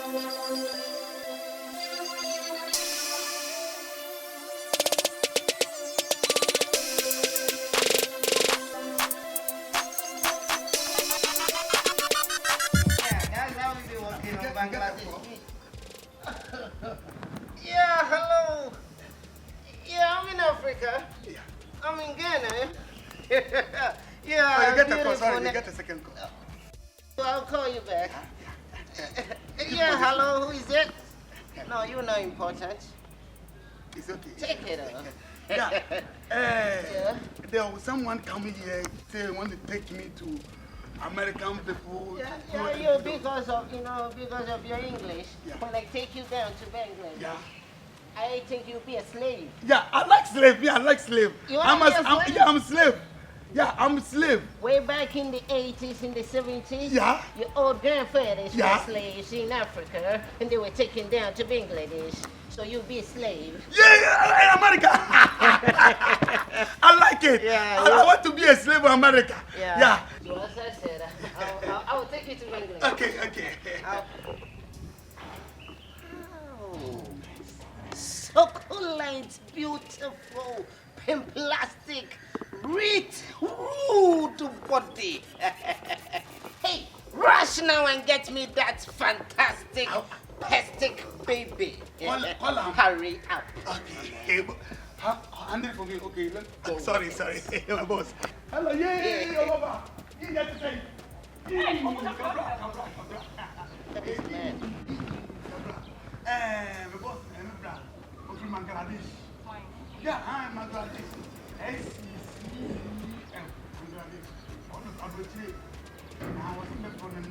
Yeah, hello. Yeah, I'm in Africa. Yeah. I'm in Ghana. Yeah. Oh, you get a call. Sorry, you get a second call. I'll call you back. Yeah, hello. Who is it? No, you're not important. It's okay. Take it off. Yeah. Yeah. There was someone coming here say they want to take me to American people. Yeah, because of your English. Yeah. When I take you down to Bangladesh, Yeah. I think you'll be a slave. Yeah, I like slave. Yeah, I like slave. You wanna be a slave? Yeah, I'm a slave. Yeah, I'm a slave. Way back in the 80s, in the 70s, Yeah. your old grandfathers Yeah. were slaves in Africa, and they were taken down to Bangladesh. So you'll be a slave. Yeah, in America. I like it. Yeah, I want to be a slave in America. Yeah. So as I said, I'll take you to Bangladesh. Okay. Oh, succulent, beautiful, plastic, rich, rude body. Hey, rush now and get me that fantastic, pestic baby. Call him. Hurry up. Okay. Handle for me. Okay. Sorry. My boss. Hello. Yeah. Baba. You get to say. Come back. This man. My boss. I'm from Bangladesh. Yeah, I'm Bangladesh. SCC. Bangladesh. On the Abuja. I was in the problem.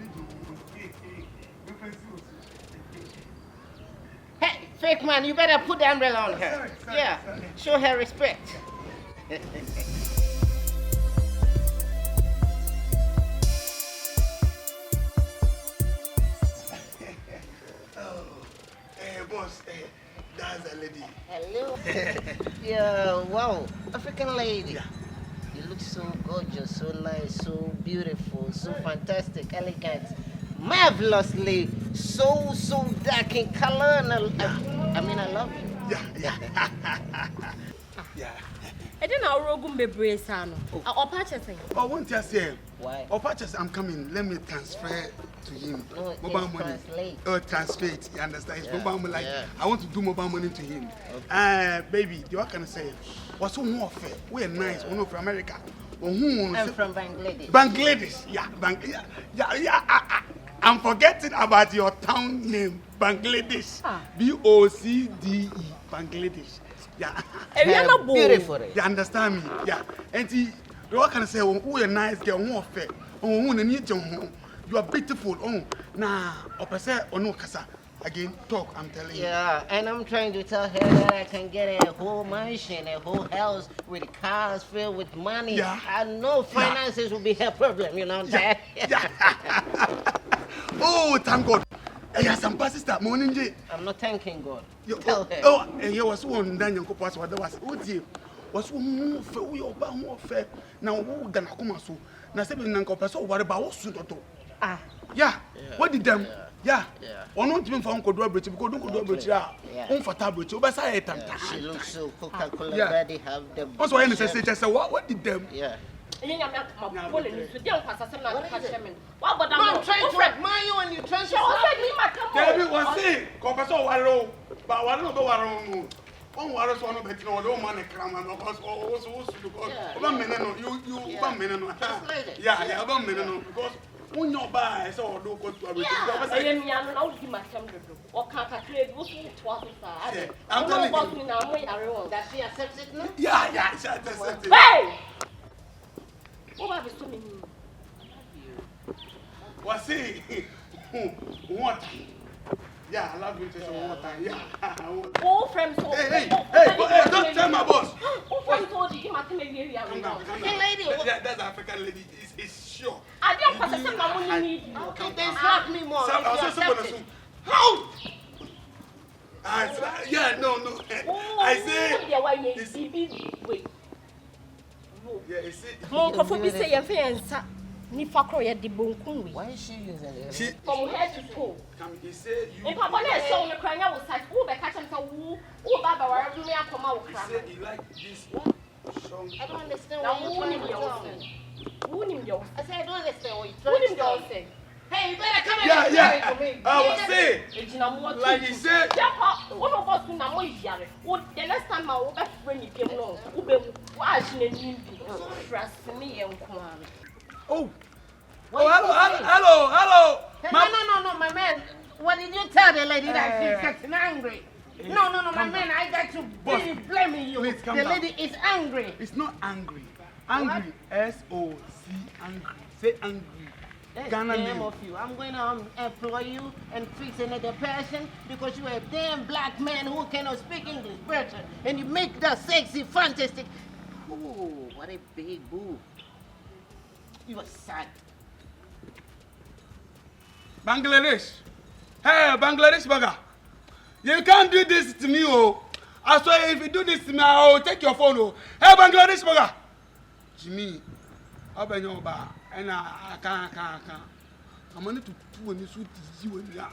Hey, fake man, you better put the umbrella on her. Sorry. Yeah, show her respect. Boss, that's a lady. Hello. Yeah, wow, African lady. Yeah. You look so gorgeous, so nice, so beautiful, so fantastic, elegant, marvelously, so dark in color. And I mean, I love you. Yeah. I don't know how Rogum be brace on. Or purchasing. I want to say, Why? I'm coming. Let me transfer to him. No, mobile it's money. translate. Oh, transfer it. You understand? It's Yeah, mobile money. Like, yeah. I want to do mobile money to him. Baby, what can I say? What's so more fair? We're nice. We're not from America. I'm from Bangladesh. Bangladesh. Yeah. I'm forgetting about your town name, Bangladesh. BOCDE, Bangladesh. Yeah. Beautiful. You understand me? Yeah. And see, what can I say? Oh, you're a nice girl. Oh, fair. Oh, you are beautiful. Oh, nah. Opposite or no, Kasa. Again, talk. I'm telling you. Yeah, and I'm trying to tell her that I can get a whole mansion, a whole house with cars filled with money. Yeah. I know finances will be her problem, you know what I'm saying? Yeah. Oh, thank God. Yes, I'm sister. Morning, Jay. I'm not thanking God. Tell her. Oh, and you was one Daniel Copas, what there was. Oh, dear. Was one more fair. We are more fair. Now, we're gonna come so. Now, 7 Uncle Paso, what about what soon? Ah. Yeah. What did them? Yeah. Yeah. Or not even found Cold Bridge because don't go to Bridge. Yeah. On for Tabridge. Oversight. She looks so Coca-Cola Yeah. ready, have the... Also, I understand. Just say, what did them? Yeah. I'm trying I'm trying to admire you and you trying to... Tell me what's it? Compass or Waro. But I don't know Waro. One Waro one of the don't want to cram and because also because one minute you one minute. Yeah, one minute because when you buy so do go to a bridge. I'm telling you. That she accepts it now? Yeah, she accepts it. Hey! What have you told me? What's it? What? Yeah, I love you to say one time. Yeah. All friends told me. Hey, don't tell my boss. All friends told you. Calm down. Hey, lady. That's African lady. It's sure. I didn't pass the money need you. Okay, then slap me more. So, if I'll you say accept someone it. How? Yeah, no. I say. It's Yeah, it's it. Monk of say your fence. Ni fakro ye di bonkunwi. Why is she using it? She From head to toe. come he say you. Papa na so no kranya wo site. Wo be catch am say wo baba ware me akoma wo He kra. said he like this song. I don't understand Na what you're wo trying nim to ye tell wo me. say. Wo nim ye wo. I said, I don't understand what you're Wo trying nim to ye tell wo me. say. Hey, you better come Yeah, and yeah. explain to me. I was saying, Ejina mo like he said, Japa, wo no boss na mo yare. Wo the next time I wo be friend you came no. Wo be wo ahine nim bi. So trust me ye nko an. oh, What oh, did you hello, say? hello, hello. No, my man. What did you tell the lady that she's getting angry? No, my man. I got to Boss, be blaming you. please, calm The down. lady is angry. It's not angry. Angry. S-O-C, angry. Say angry. That's Ghana damn name. of you. I'm going to employ you and fix another person because you are a damn black man who cannot speak English better. And you make that sexy, fantastic. Oh, what a big boo. You are sad. Bangladesh. Hey, Bangladesh burger. You can't do this to me, oh. I swear, if you do this to me, I will take your phone, oh. Hey, Bangladesh burger. Jimmy, I'll be your bar. And I can't. I'm going to do any sweet to you and ya.